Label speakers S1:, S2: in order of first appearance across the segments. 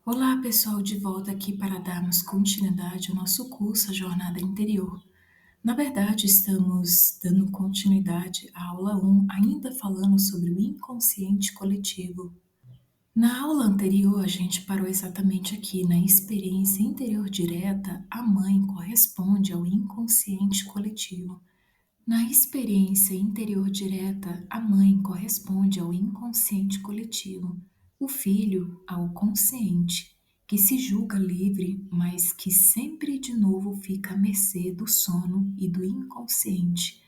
S1: Olá, pessoal, de volta aqui para darmos continuidade ao nosso curso, a Jornada Interior. Na verdade, estamos dando continuidade à aula 1, ainda falando sobre o inconsciente coletivo. Na aula anterior, a gente parou exatamente aqui, na experiência interior direta, a mãe corresponde ao inconsciente coletivo. Na experiência interior direta, a mãe corresponde ao inconsciente coletivo, o filho ao consciente, que se julga livre, mas que sempre de novo fica à mercê do sono e do inconsciente.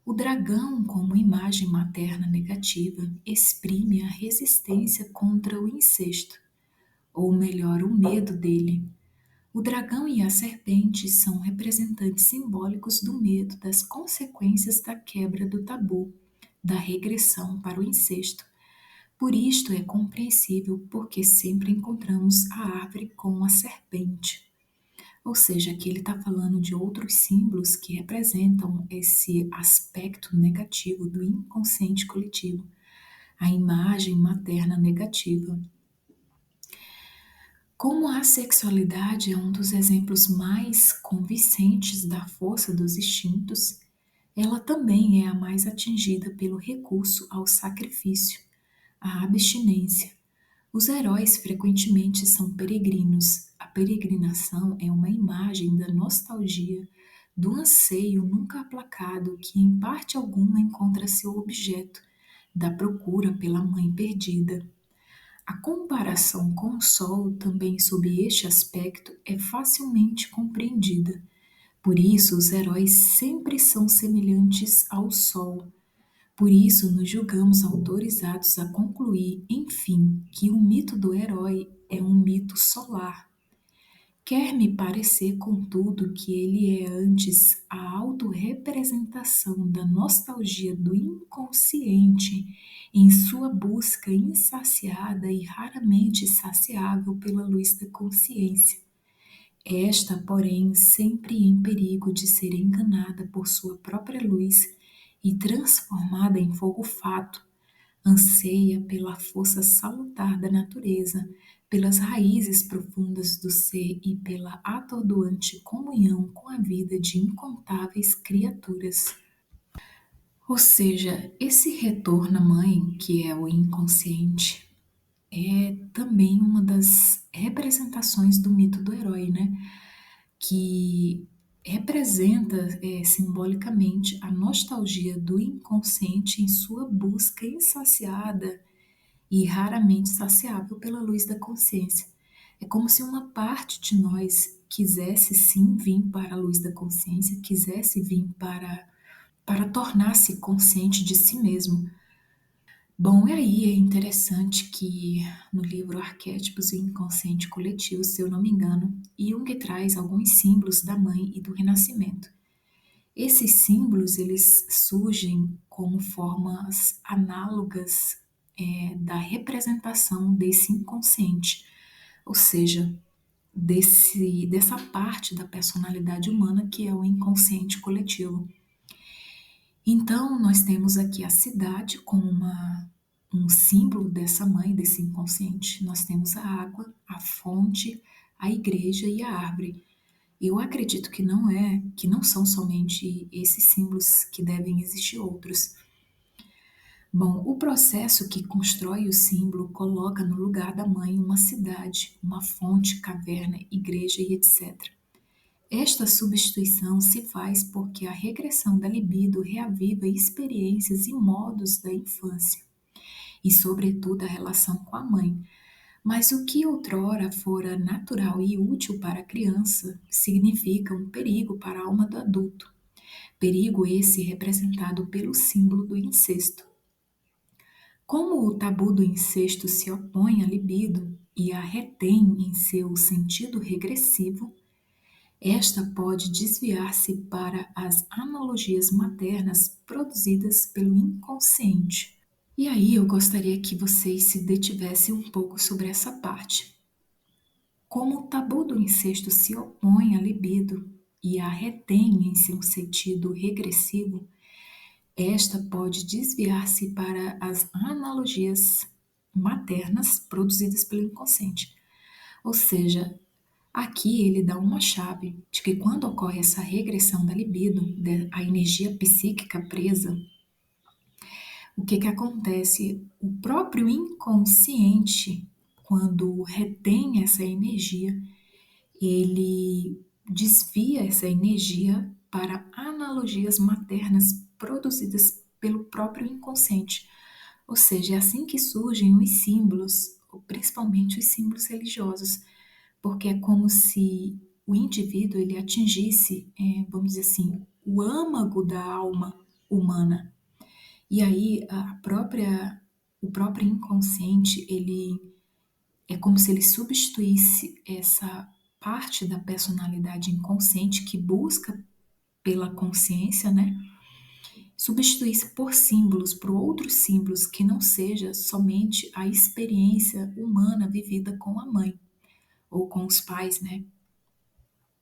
S1: O dragão, como imagem materna negativa, exprime a resistência contra o incesto, ou melhor, o medo dele. O dragão e a serpente são representantes simbólicos do medo das consequências da quebra do tabu, da regressão para o incesto. Por isto é compreensível porque sempre encontramos a árvore com a serpente. Ou seja, aqui ele está falando de outros símbolos que representam esse aspecto negativo do inconsciente coletivo, a imagem materna negativa. Como a sexualidade é um dos exemplos mais convincentes da força dos instintos, ela também é a mais atingida pelo recurso ao sacrifício, à abstinência. Os heróis frequentemente são peregrinos. A peregrinação é uma imagem da nostalgia, do anseio nunca aplacado que em parte alguma encontra seu objeto, da procura pela mãe perdida. A comparação com o Sol, também sob este aspecto, é facilmente compreendida. Por isso, os heróis sempre são semelhantes ao Sol. Por isso, nos julgamos autorizados a concluir, enfim, que o mito do herói é um mito solar. Quer-me parecer, contudo, que ele é antes a autorrepresentação da nostalgia do inconsciente em sua busca insaciada e raramente saciável pela luz da consciência. Esta, porém, sempre em perigo de ser enganada por sua própria luz e transformada em fogo fato, anseia pela força salutar da natureza, pelas raízes profundas do ser e pela atordoante comunhão com a vida de incontáveis criaturas. Ou seja, esse retorno à mãe, que é o inconsciente, é também uma das representações do mito do herói, né? Que representa simbolicamente a nostalgia do inconsciente em sua busca insaciada e raramente saciável pela luz da consciência. É como se uma parte de nós quisesse sim vir para a luz da consciência, quisesse vir para tornar-se consciente de si mesmo. Bom, e aí é interessante que no livro Arquétipos e Inconsciente Coletivo, se eu não me engano, Jung traz alguns símbolos da mãe e do renascimento. Esses símbolos, eles surgem como formas análogas da representação desse inconsciente, ou seja, dessa parte da personalidade humana que é o inconsciente coletivo. Então, nós temos aqui a cidade como um símbolo dessa mãe, desse inconsciente. Nós temos a água, a fonte, a igreja e a árvore. Eu acredito que não são somente esses símbolos, que devem existir outros. Bom, o processo que constrói o símbolo coloca no lugar da mãe uma cidade, uma fonte, caverna, igreja e etc. Esta substituição se faz porque a regressão da libido reaviva experiências e modos da infância, e sobretudo a relação com a mãe. Mas o que outrora fora natural e útil para a criança significa um perigo para a alma do adulto. Perigo esse representado pelo símbolo do incesto. Como o tabu do incesto se opõe à libido e a retém em seu sentido regressivo, esta pode desviar-se para as analogias maternas produzidas pelo inconsciente. E aí eu gostaria que vocês se detivessem um pouco sobre essa parte. Como o tabu do incesto se opõe à libido e a retém em seu sentido regressivo, esta pode desviar-se para as analogias maternas produzidas pelo inconsciente. Ou seja, aqui ele dá uma chave de que quando ocorre essa regressão da libido, a energia psíquica presa, o que que acontece? O próprio inconsciente, quando retém essa energia, ele desvia essa energia para analogias maternas produzidas pelo próprio inconsciente. Ou seja, é assim que surgem os símbolos, principalmente os símbolos religiosos, porque é como se o indivíduo ele atingisse, vamos dizer assim, o âmago da alma humana. E aí o próprio inconsciente, ele é como se ele substituísse essa parte da personalidade inconsciente que busca pela consciência, né? Substituísse por símbolos, por outros símbolos que não seja somente a experiência humana vivida com a mãe ou com os pais, né?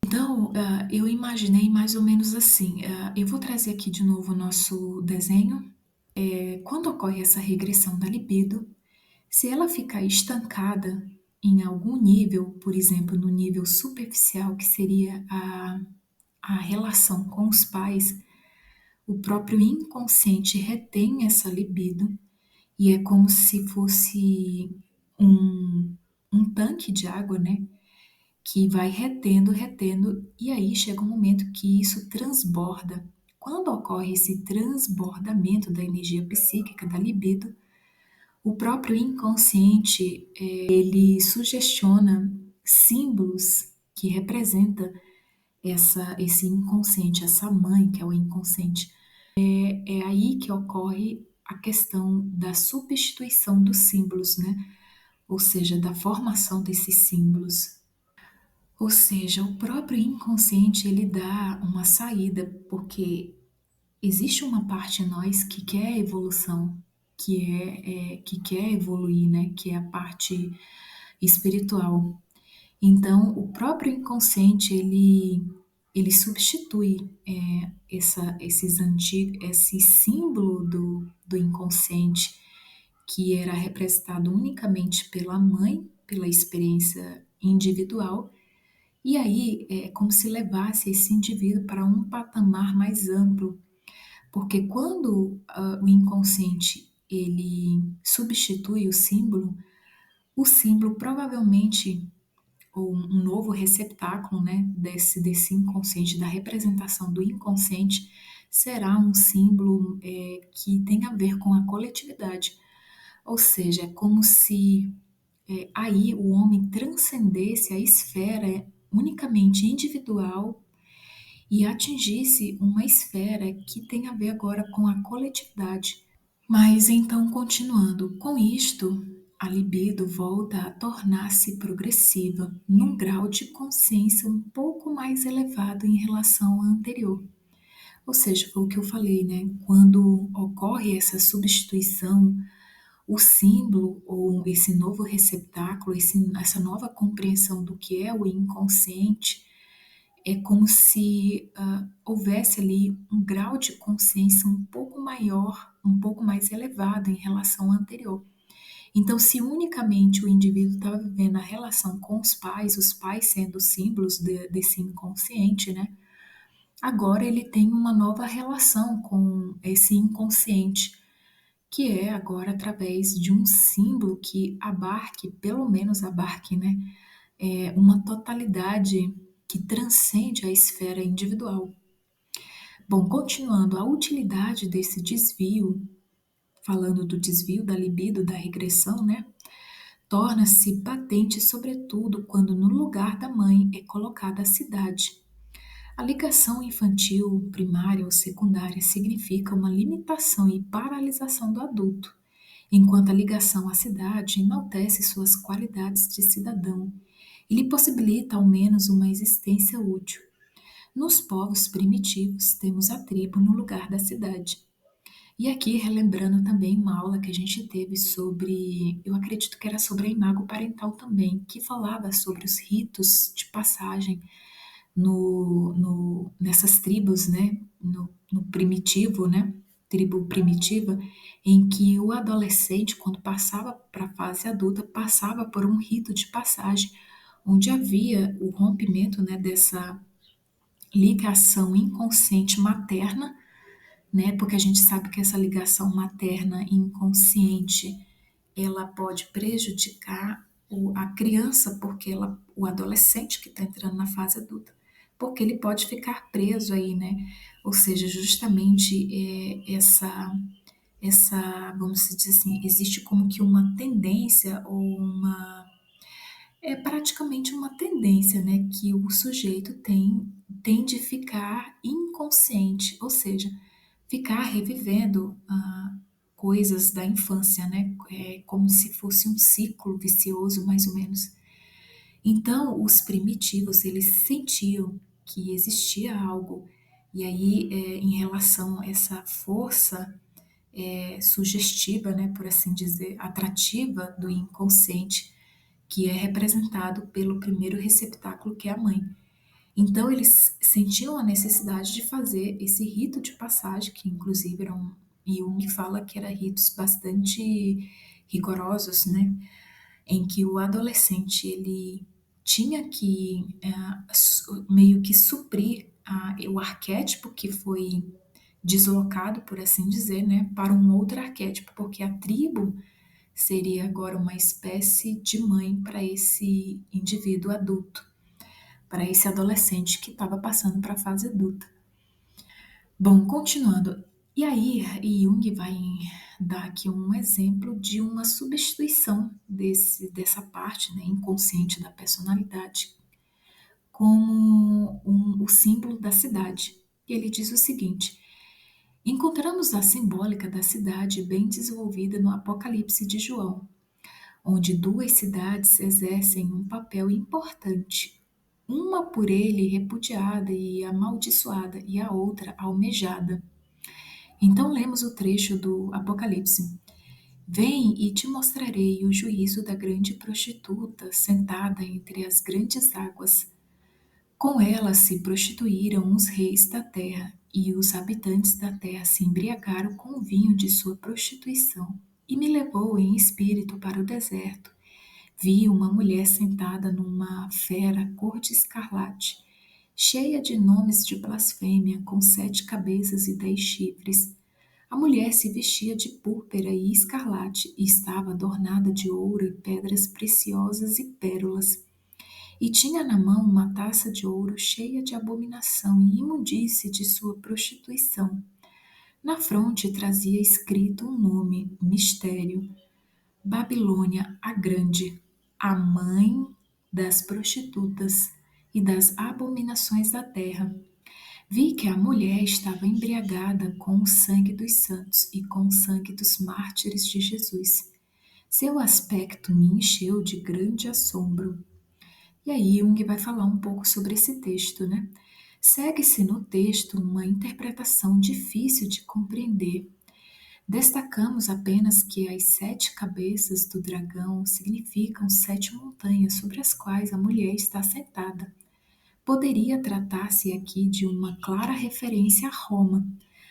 S1: Então, eu imaginei mais ou menos assim. Eu vou trazer aqui de novo o nosso desenho. Quando ocorre essa regressão da libido, se ela ficar estancada em algum nível, por exemplo, no nível superficial, que seria a relação com os pais, o próprio inconsciente retém essa libido e é como se fosse um, um tanque de água, né? Que vai retendo, retendo, e aí chega um momento que isso transborda. Quando ocorre esse transbordamento da energia psíquica, da libido, o próprio inconsciente, ele sugestiona símbolos que representa esse inconsciente, essa mãe que é o inconsciente. É aí que ocorre a questão da substituição dos símbolos, né? Ou seja, da formação desses símbolos. Ou seja, o próprio inconsciente ele dá uma saída, porque existe uma parte em nós que quer evolução, que quer evoluir, né? Que é a parte espiritual. Então, o próprio inconsciente ele substitui esse símbolo do inconsciente que era representado unicamente pela mãe, pela experiência individual, e aí é como se levasse esse indivíduo para um patamar mais amplo, porque quando o inconsciente ele substitui o símbolo provavelmente ou um novo receptáculo, né, desse inconsciente, da representação do inconsciente, será um símbolo que tem a ver com a coletividade. Ou seja, é como se aí o homem transcendesse a esfera unicamente individual e atingisse uma esfera que tem a ver agora com a coletividade. Mas então, continuando, com isto, a libido volta a tornar-se progressiva, num grau de consciência um pouco mais elevado em relação à anterior. Ou seja, foi o que eu falei, né? Quando ocorre essa substituição, o símbolo ou esse novo receptáculo, essa nova compreensão do que é o inconsciente, é como se houvesse ali um grau de consciência um pouco maior, um pouco mais elevado em relação ao anterior. Então, se unicamente o indivíduo estava vivendo a relação com os pais sendo símbolos desse inconsciente, né? Agora ele tem uma nova relação com esse inconsciente, que é agora através de um símbolo que abarque, pelo menos abarque, né? Uma totalidade que transcende a esfera individual. Bom, continuando, a utilidade desse desvio, falando do desvio da libido, da regressão, né? Torna-se patente, sobretudo, quando no lugar da mãe é colocada a cidade. A ligação infantil, primária ou secundária significa uma limitação e paralisação do adulto, enquanto a ligação à cidade enaltece suas qualidades de cidadão e lhe possibilita ao menos uma existência útil. Nos povos primitivos, temos a tribo no lugar da cidade. E aqui, relembrando também uma aula que a gente teve sobre, eu acredito que era sobre a imago parental também, que falava sobre os ritos de passagem nessas tribos, né, no primitivo, né, tribo primitiva, em que o adolescente, quando passava para a fase adulta, passava por um rito de passagem, onde havia o rompimento, né, dessa ligação inconsciente materna, né, porque a gente sabe que essa ligação materna inconsciente ela pode prejudicar a criança, porque o adolescente que está entrando na fase adulta, porque ele pode ficar preso aí, né? Ou seja, justamente vamos dizer assim, existe como que uma tendência ou é praticamente uma tendência, né, que o sujeito tem de ficar inconsciente, ou seja, ficar revivendo coisas da infância, né, como se fosse um ciclo vicioso, mais ou menos. Então, os primitivos, eles sentiam que existia algo, e aí, em relação a essa força sugestiva, né, por assim dizer, atrativa do inconsciente, que é representado pelo primeiro receptáculo, que é a mãe. Então, eles sentiam a necessidade de fazer esse rito de passagem, que inclusive Jung fala que eram ritos bastante rigorosos, né? Em que o adolescente ele tinha que meio que suprir o arquétipo que foi deslocado, por assim dizer, né, para um outro arquétipo, porque a tribo seria agora uma espécie de mãe para esse indivíduo adulto, para esse adolescente que estava passando para a fase adulta. Bom, continuando. E aí, Jung vai dar aqui um exemplo de uma substituição dessa parte, né, inconsciente da personalidade, como o símbolo da cidade. E ele diz o seguinte: encontramos a simbólica da cidade bem desenvolvida no Apocalipse de João, onde duas cidades exercem um papel importante, uma por ele repudiada e amaldiçoada, e a outra almejada. Então lemos o trecho do Apocalipse. Vem e te mostrarei o juízo da grande prostituta sentada entre as grandes águas. Com ela se prostituíram os reis da terra, e os habitantes da terra se embriagaram com o vinho de sua prostituição. E me levou em espírito para o deserto. Vi uma mulher sentada numa fera cor de escarlate, cheia de nomes de blasfêmia, com 7 cabeças e 10 chifres. A mulher se vestia de púrpura e escarlate e estava adornada de ouro e pedras preciosas e pérolas. E tinha na mão uma taça de ouro cheia de abominação e imundície de sua prostituição. Na fronte trazia escrito um nome, mistério: Babilônia a Grande, a mãe das prostitutas e das abominações da terra. Vi que a mulher estava embriagada com o sangue dos santos e com o sangue dos mártires de Jesus. Seu aspecto me encheu de grande assombro. E aí Jung vai falar um pouco sobre esse texto, né? Segue-se no texto uma interpretação difícil de compreender. Destacamos apenas que as 7 cabeças do dragão significam 7 montanhas sobre as quais a mulher está sentada. Poderia tratar-se aqui de uma clara referência a Roma,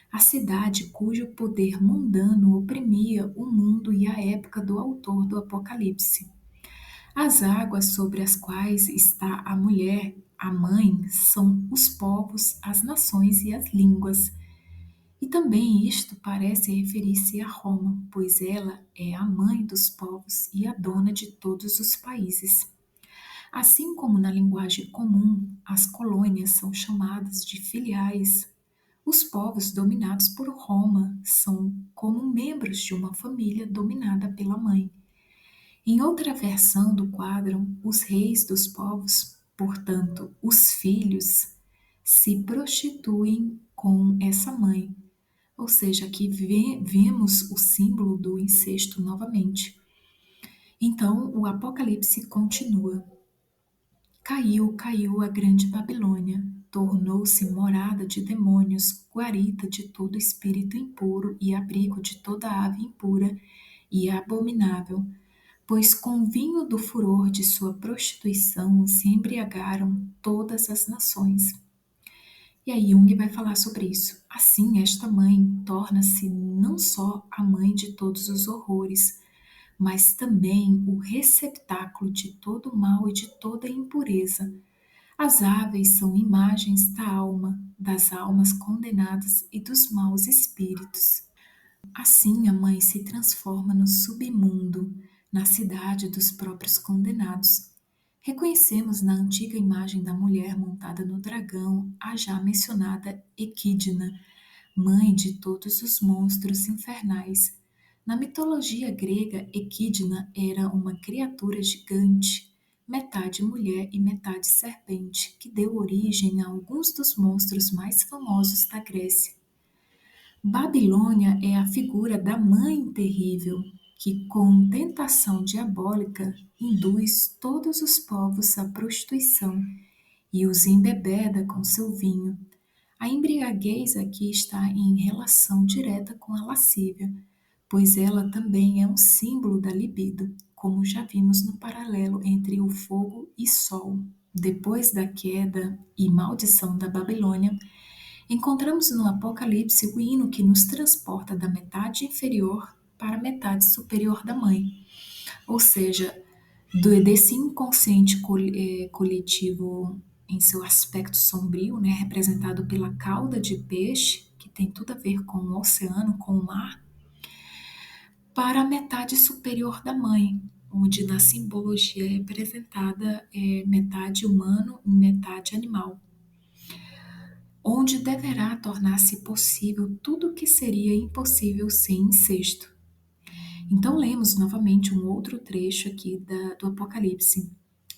S1: a cidade cujo poder mundano oprimia o mundo e a época do autor do Apocalipse. As águas sobre as quais está a mulher, a mãe, são os povos, as nações e as línguas. E também isto parece referir-se a Roma, pois ela é a mãe dos povos e a dona de todos os países. Assim como na linguagem comum, as colônias são chamadas de filiais. Os povos dominados por Roma são como membros de uma família dominada pela mãe. Em outra versão do quadro, os reis dos povos, portanto, os filhos, se prostituem com essa mãe. Ou seja, aqui vemos o símbolo do incesto novamente. Então, o Apocalipse continua. Caiu, caiu a grande Babilônia, tornou-se morada de demônios, guarita de todo espírito impuro e abrigo de toda ave impura e abominável, pois com o vinho do furor de sua prostituição se embriagaram todas as nações. E aí Jung vai falar sobre isso. Assim, esta mãe torna-se não só a mãe de todos os horrores, mas também o receptáculo de todo o mal e de toda a impureza. As aves são imagens da alma, das almas condenadas e dos maus espíritos. Assim, a mãe se transforma no submundo, na cidade dos próprios condenados. Reconhecemos na antiga imagem da mulher montada no dragão a já mencionada Equidna, mãe de todos os monstros infernais. Na mitologia grega, Equidna era uma criatura gigante, metade mulher e metade serpente, que deu origem a alguns dos monstros mais famosos da Grécia. Babilônia é a figura da mãe terrível, que, com tentação diabólica, induz todos os povos à prostituição e os embebeda com seu vinho. A embriaguez aqui está em relação direta com a lascívia, pois ela também é um símbolo da libido, como já vimos no paralelo entre o fogo e sol. Depois da queda e maldição da Babilônia, encontramos no Apocalipse o hino que nos transporta da metade inferior para a metade superior da mãe, ou seja, desse inconsciente coletivo em seu aspecto sombrio, né, representado pela cauda de peixe, que tem tudo a ver com o oceano, com o mar, para a metade superior da mãe, onde na simbologia é representada metade humano e metade animal, onde deverá tornar-se possível tudo o que seria impossível sem incesto. Então lemos novamente um outro trecho aqui do Apocalipse.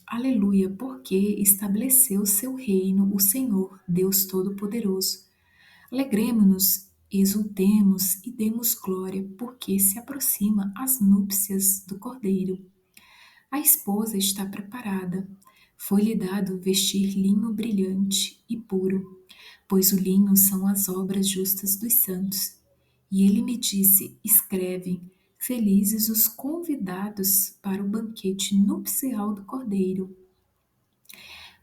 S1: Aleluia, porque estabeleceu seu reino o Senhor, Deus Todo-Poderoso. Alegremo-nos, exultemos e demos glória, porque se aproxima as núpcias do Cordeiro. A esposa está preparada. Foi-lhe dado vestir linho brilhante e puro, pois o linho são as obras justas dos santos. E ele me disse: escreve, felizes os convidados para o banquete nupcial do Cordeiro.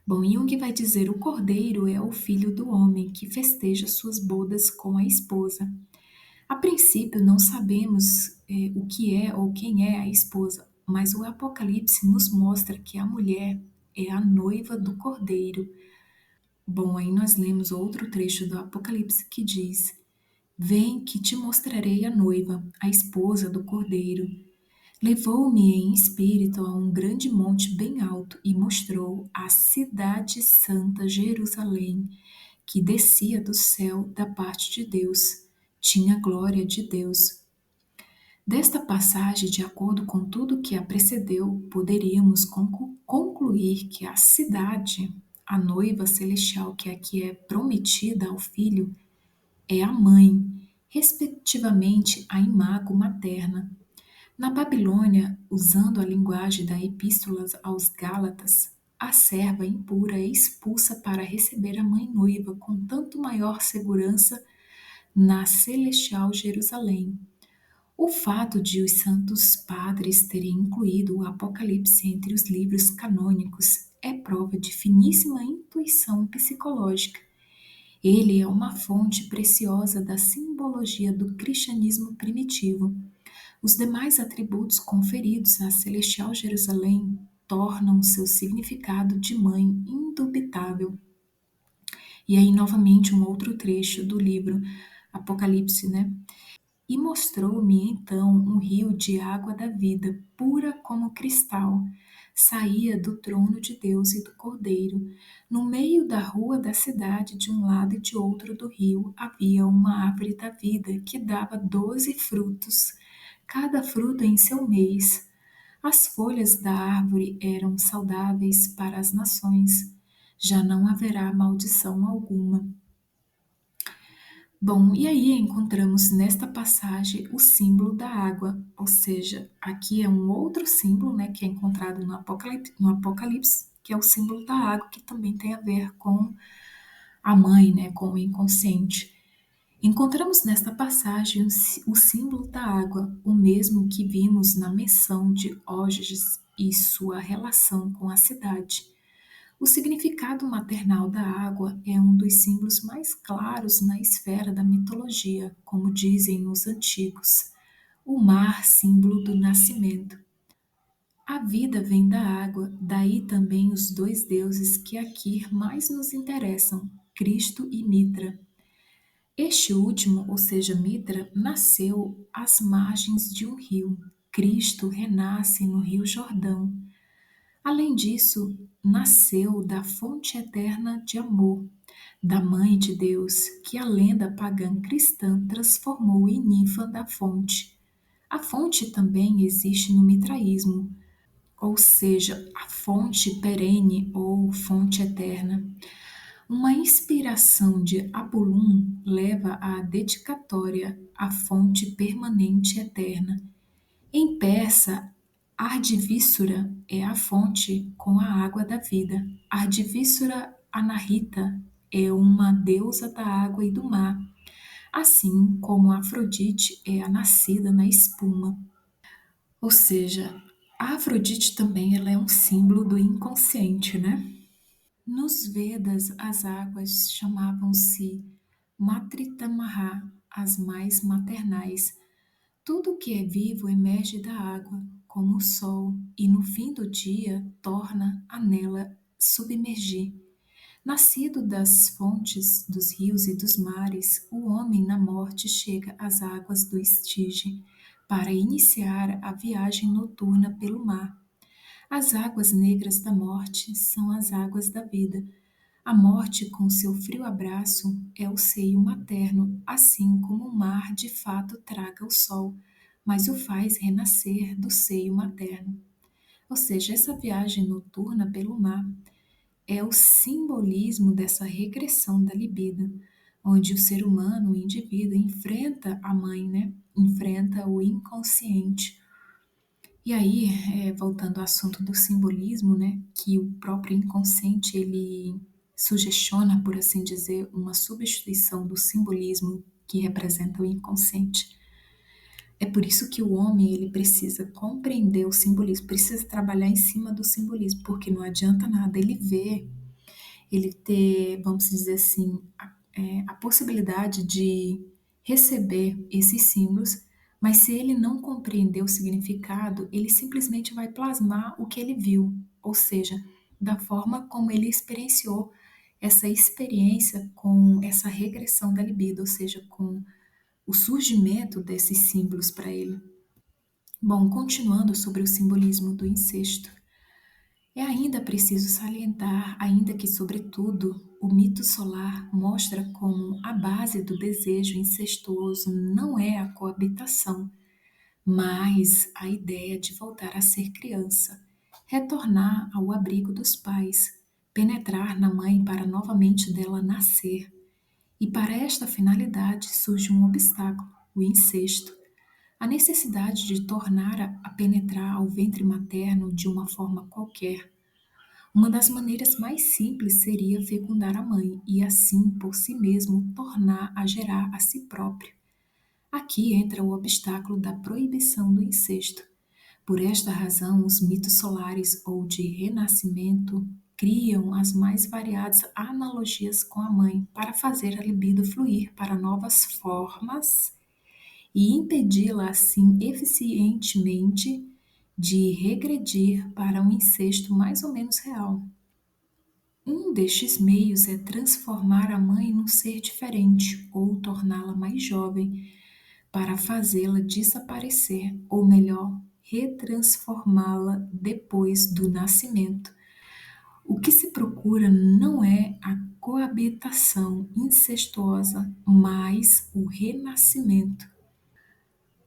S1: Bom, Jung vai dizer: o Cordeiro é o filho do homem que festeja suas bodas com a esposa. A princípio, não sabemos o que é ou quem é a esposa, mas o Apocalipse nos mostra que a mulher é a noiva do Cordeiro. Bom, aí nós lemos outro trecho do Apocalipse que diz: vem que te mostrarei a noiva, a esposa do Cordeiro. Levou-me em espírito a um grande monte bem alto e mostrou a cidade santa Jerusalém, que descia do céu da parte de Deus. Tinha glória de Deus. Desta passagem, de acordo com tudo que a precedeu, poderíamos concluir que a cidade, a noiva celestial que aqui é prometida ao filho, é a mãe, respectivamente a imago materna. Na Babilônia, usando a linguagem da Epístola aos Gálatas, a serva impura é expulsa para receber a mãe noiva com tanto maior segurança na celestial Jerusalém. O fato de os santos padres terem incluído o Apocalipse entre os livros canônicos é prova de finíssima intuição psicológica. Ele é uma fonte preciosa da simbologia do cristianismo primitivo. Os demais atributos conferidos à celestial Jerusalém tornam seu significado de mãe indubitável. E aí, novamente, um outro trecho do livro Apocalipse, né? E mostrou-me então um rio de água da vida, pura como cristal, saía do trono de Deus e do Cordeiro. No meio da rua da cidade, de um lado e de outro do rio, havia uma árvore da vida que dava 12 frutos, cada fruto em seu mês. As folhas da árvore eram saudáveis para as nações. Já não haverá maldição alguma. Bom, e aí encontramos nesta passagem o símbolo da água, ou seja, aqui é um outro símbolo, né, que é encontrado no Apocalipse, que é o símbolo da água, que também tem a ver com a mãe, né, com o inconsciente. Encontramos nesta passagem o símbolo da água, o mesmo que vimos na menção de Ógenes e sua relação com a cidade. O significado maternal da água é um dos símbolos mais claros na esfera da mitologia, como dizem os antigos. O mar, símbolo do nascimento. A vida vem da água, daí também os dois deuses que aqui mais nos interessam, Cristo e Mitra. Este último, ou seja, Mitra, nasceu às margens de um rio. Cristo renasce no Rio Jordão. Além disso, nasceu da fonte eterna de amor, da Mãe de Deus, que a lenda pagã cristã transformou em ninfa da fonte. A fonte também existe no mitraísmo, ou seja, a fonte perene ou fonte eterna. Uma inspiração de Abulum leva à dedicatória à fonte permanente eterna. Em persa, Ardivissura é a fonte com a água da vida. Ardivissura Anahita é uma deusa da água e do mar, assim como Afrodite é a nascida na espuma. Ou seja, a Afrodite também ela é um símbolo do inconsciente, né? Nos Vedas, as águas chamavam-se Matritamaha, as mais maternais. Tudo que é vivo emerge da água, como o sol, e no fim do dia torna a nela submergir. Nascido das fontes dos rios e dos mares, o homem na morte chega às águas do Estige para iniciar a viagem noturna pelo mar. As águas negras da morte são as águas da vida. A morte, com seu frio abraço, é o seio materno, assim como o mar de fato traga o sol, mas o faz renascer do seio materno. Ou seja, essa viagem noturna pelo mar é o simbolismo dessa regressão da libido, onde o ser humano, o indivíduo, enfrenta a mãe, né? Enfrenta o inconsciente. E aí, voltando ao assunto do simbolismo, né, que o próprio inconsciente ele sugestiona, por assim dizer, uma substituição do simbolismo que representa o inconsciente. É por isso que o homem ele precisa compreender o simbolismo, precisa trabalhar em cima do simbolismo, porque não adianta nada ele ver, ele ter, vamos dizer assim, a possibilidade de receber esses símbolos, mas se ele não compreender o significado, ele simplesmente vai plasmar o que ele viu, ou seja, da forma como ele experienciou essa experiência com essa regressão da libido, ou seja, com o surgimento desses símbolos para ele. Bom, continuando sobre o simbolismo do incesto, é ainda preciso salientar, ainda que, sobretudo, o mito solar mostra como a base do desejo incestuoso não é a coabitação, mas a ideia de voltar a ser criança, retornar ao abrigo dos pais, penetrar na mãe para novamente dela nascer. E para esta finalidade surge um obstáculo, o incesto, a necessidade de tornar a penetrar ao ventre materno de uma forma qualquer. Uma das maneiras mais simples seria fecundar a mãe e assim, por si mesmo, tornar a gerar a si próprio. Aqui entra o obstáculo da proibição do incesto. Por esta razão, os mitos solares ou de renascimento criam as mais variadas analogias com a mãe para fazer a libido fluir para novas formas e impedi-la assim eficientemente de regredir para um incesto mais ou menos real. Um destes meios é transformar a mãe num ser diferente ou torná-la mais jovem para fazê-la desaparecer, ou melhor, retransformá-la depois do nascimento. O que se procura não é a coabitação incestuosa, mas o renascimento.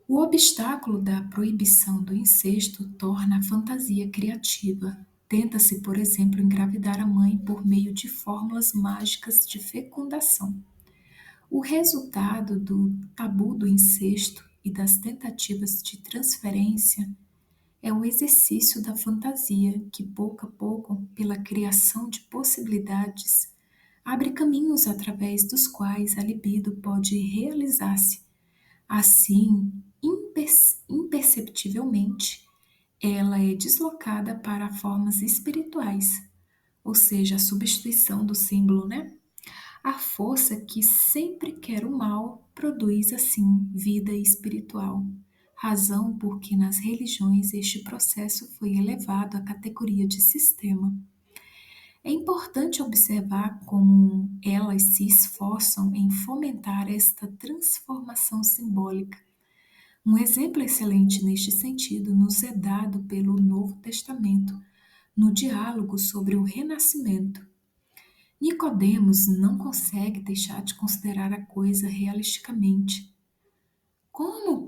S1: O obstáculo da proibição do incesto torna a fantasia criativa. Tenta-se, por exemplo, engravidar a mãe por meio de fórmulas mágicas de fecundação. O resultado do tabu do incesto e das tentativas de transferência é o exercício da fantasia que, pouco a pouco, pela criação de possibilidades, abre caminhos através dos quais a libido pode realizar-se. Assim, imperceptivelmente, ela é deslocada para formas espirituais, ou seja, a substituição do símbolo, né? A força que sempre quer o mal produz, assim, vida espiritual. Razão porque nas religiões este processo foi elevado à categoria de sistema. É importante observar como elas se esforçam em fomentar esta transformação simbólica. Um exemplo excelente neste sentido nos é dado pelo Novo Testamento, no diálogo sobre o renascimento. Nicodemos não consegue deixar de considerar a coisa realisticamente. Como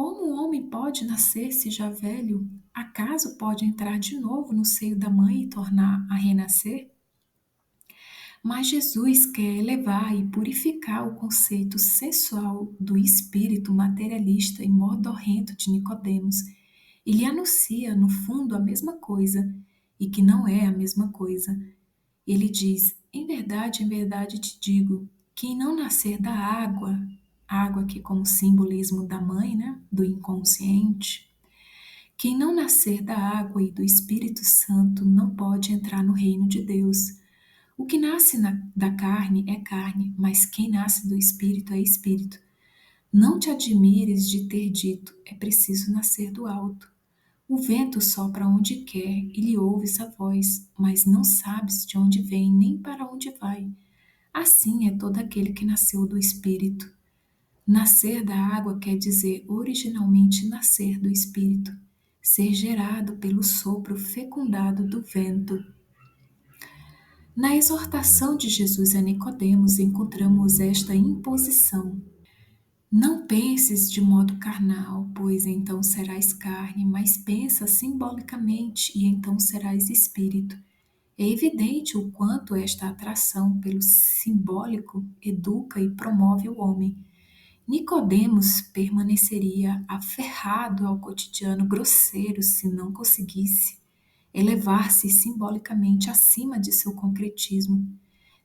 S1: o homem pode nascer se já velho? Acaso pode entrar de novo no seio da mãe e tornar a renascer? Mas Jesus quer elevar e purificar o conceito sensual do espírito materialista e modorrento de Nicodemos. Ele anuncia, no fundo, a mesma coisa, e que não é a mesma coisa. Ele diz: em verdade te digo, quem não nascer da água, água que como simbolismo da mãe, né, do inconsciente, quem não nascer da água e do Espírito Santo não pode entrar no reino de Deus. O que nasce da carne é carne, mas quem nasce do Espírito é Espírito. Não te admires de ter dito, é preciso nascer do alto. O vento sopra onde quer e lhe ouves a voz, mas não sabes de onde vem nem para onde vai. Assim é todo aquele que nasceu do Espírito. Nascer da água quer dizer originalmente nascer do Espírito, ser gerado pelo sopro fecundado do vento. Na exortação de Jesus a Nicodemos encontramos esta imposição. Não penses de modo carnal, pois então serás carne, mas pensa simbolicamente e então serás espírito. É evidente o quanto esta atração pelo simbólico educa e promove o homem. Nicodemos permaneceria aferrado ao cotidiano grosseiro se não conseguisse elevar-se simbolicamente acima de seu concretismo.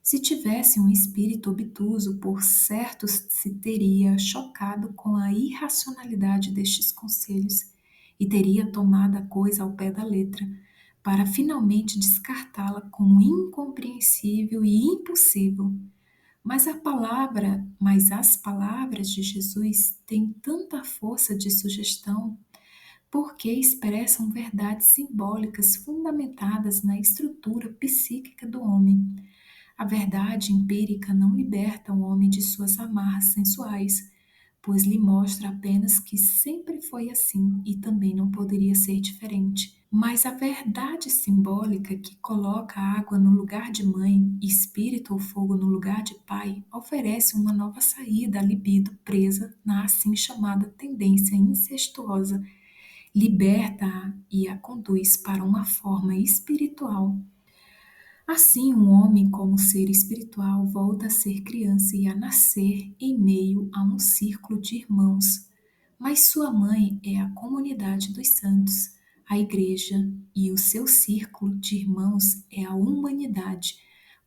S1: Se tivesse um espírito obtuso, por certo se teria chocado com a irracionalidade destes conselhos e teria tomado a coisa ao pé da letra, para finalmente descartá-la como incompreensível e impossível. Mas as palavras de Jesus têm tanta força de sugestão porque expressam verdades simbólicas fundamentadas na estrutura psíquica do homem. A verdade empírica não liberta o homem de suas amarras sensuais, pois lhe mostra apenas que sempre foi assim e também não poderia ser diferente. Mas a verdade simbólica que coloca a água no lugar de mãe, espírito ou fogo no lugar de pai, oferece uma nova saída à libido presa na assim chamada tendência incestuosa, liberta-a e a conduz para uma forma espiritual. Assim, um homem, como ser espiritual, volta a ser criança e a nascer em meio a um círculo de irmãos. Mas sua mãe é a comunidade dos santos, a igreja, e o seu círculo de irmãos é a humanidade,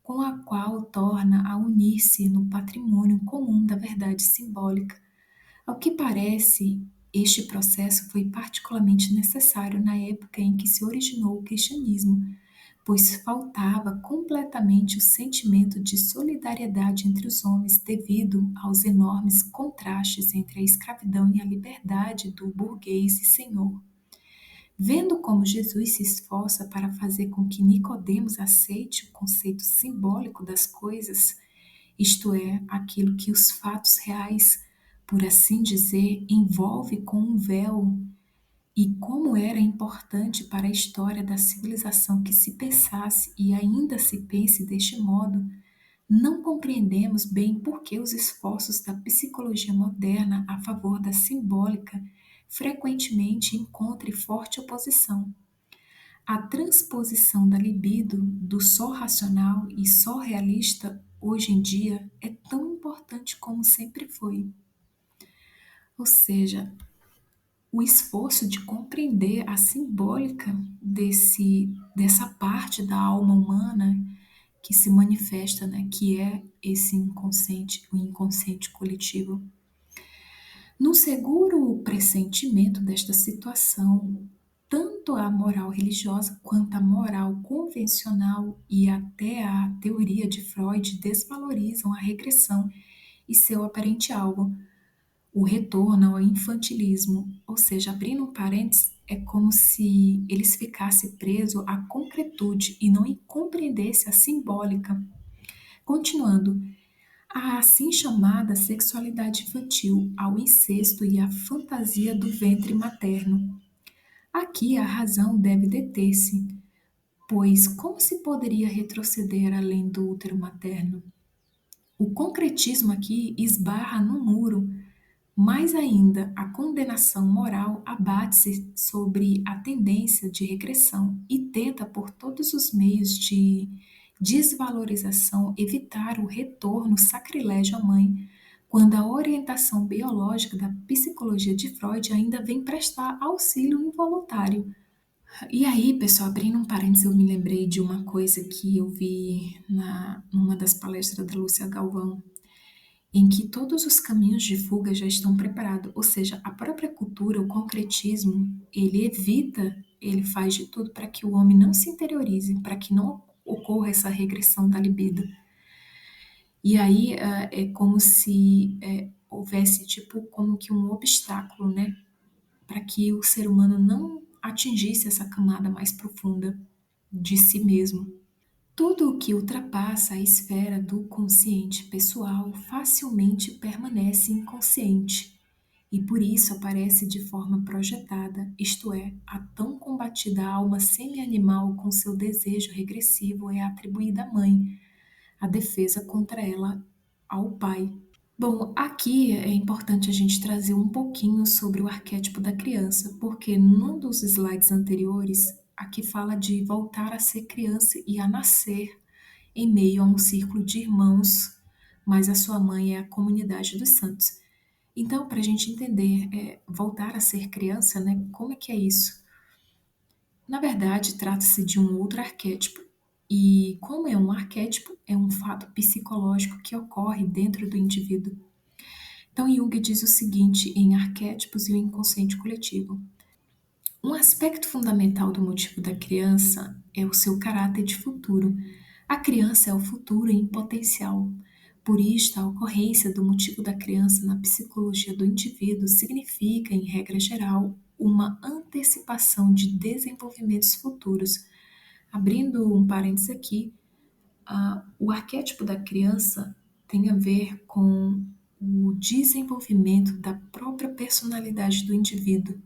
S1: com a qual torna a unir-se no patrimônio comum da verdade simbólica. Ao que parece, este processo foi particularmente necessário na época em que se originou o cristianismo, pois faltava completamente o sentimento de solidariedade entre os homens devido aos enormes contrastes entre a escravidão e a liberdade do burguês e senhor. Vendo como Jesus se esforça para fazer com que Nicodemos aceite o conceito simbólico das coisas, isto é, aquilo que os fatos reais, por assim dizer, envolve com um véu, e como era importante para a história da civilização que se pensasse e ainda se pense deste modo, não compreendemos bem por que os esforços da psicologia moderna a favor da simbólica frequentemente encontram forte oposição. A transposição da libido do só racional e só realista hoje em dia é tão importante como sempre foi. Ou seja, o esforço de compreender a simbólica dessa parte da alma humana que se manifesta, né, que é esse inconsciente, o inconsciente coletivo. No seguro pressentimento desta situação, Tanto a moral religiosa quanto a moral convencional e até a teoria de Freud desvalorizam a regressão e seu aparente alvo, o retorno ao infantilismo. Ou seja, abrindo um parênteses, é como se eles ficassem presos à concretude e não compreendessem a simbólica. Continuando, a assim chamada sexualidade infantil, ao incesto e à fantasia do ventre materno. Aqui a razão deve deter-se, pois como se poderia retroceder além do útero materno? O concretismo aqui esbarra no muro. Mais ainda, a condenação moral abate-se sobre a tendência de regressão e tenta, por todos os meios de desvalorização, evitar o retorno sacrilégio à mãe, quando a orientação biológica da psicologia de Freud ainda vem prestar auxílio involuntário. E aí, pessoal, abrindo um parênteses, eu me lembrei de uma coisa que eu vi numa das palestras da Lúcia Galvão, em que todos os caminhos de fuga já estão preparados, ou seja, a própria cultura, o concretismo, ele evita, ele faz de tudo para que o homem não se interiorize, para que não ocorra essa regressão da libido. E aí é como se houvesse tipo como que um obstáculo, né, para que o ser humano não atingisse essa camada mais profunda de si mesmo. Tudo o que ultrapassa a esfera do consciente pessoal facilmente permanece inconsciente e por isso aparece de forma projetada, isto é, a tão combatida alma semi-animal com seu desejo regressivo é atribuída à mãe, a defesa contra ela ao pai. Bom, aqui é importante a gente trazer um pouquinho sobre o arquétipo da criança, porque num dos slides anteriores, aqui fala de voltar a ser criança e a nascer em meio a um círculo de irmãos, mas a sua mãe é a comunidade dos santos. Então, para a gente entender, voltar a ser criança, né? Como é que é isso? Na verdade, trata-se de um outro arquétipo. E como é um arquétipo, é um fato psicológico que ocorre dentro do indivíduo. Então, Jung diz o seguinte em Arquétipos e o Inconsciente Coletivo: um aspecto fundamental do motivo da criança é o seu caráter de futuro. A criança é o futuro em potencial. Por isto, a ocorrência do motivo da criança na psicologia do indivíduo significa, em regra geral, uma antecipação de desenvolvimentos futuros. Abrindo um parênteses aqui, o arquétipo da criança tem a ver com o desenvolvimento da própria personalidade do indivíduo.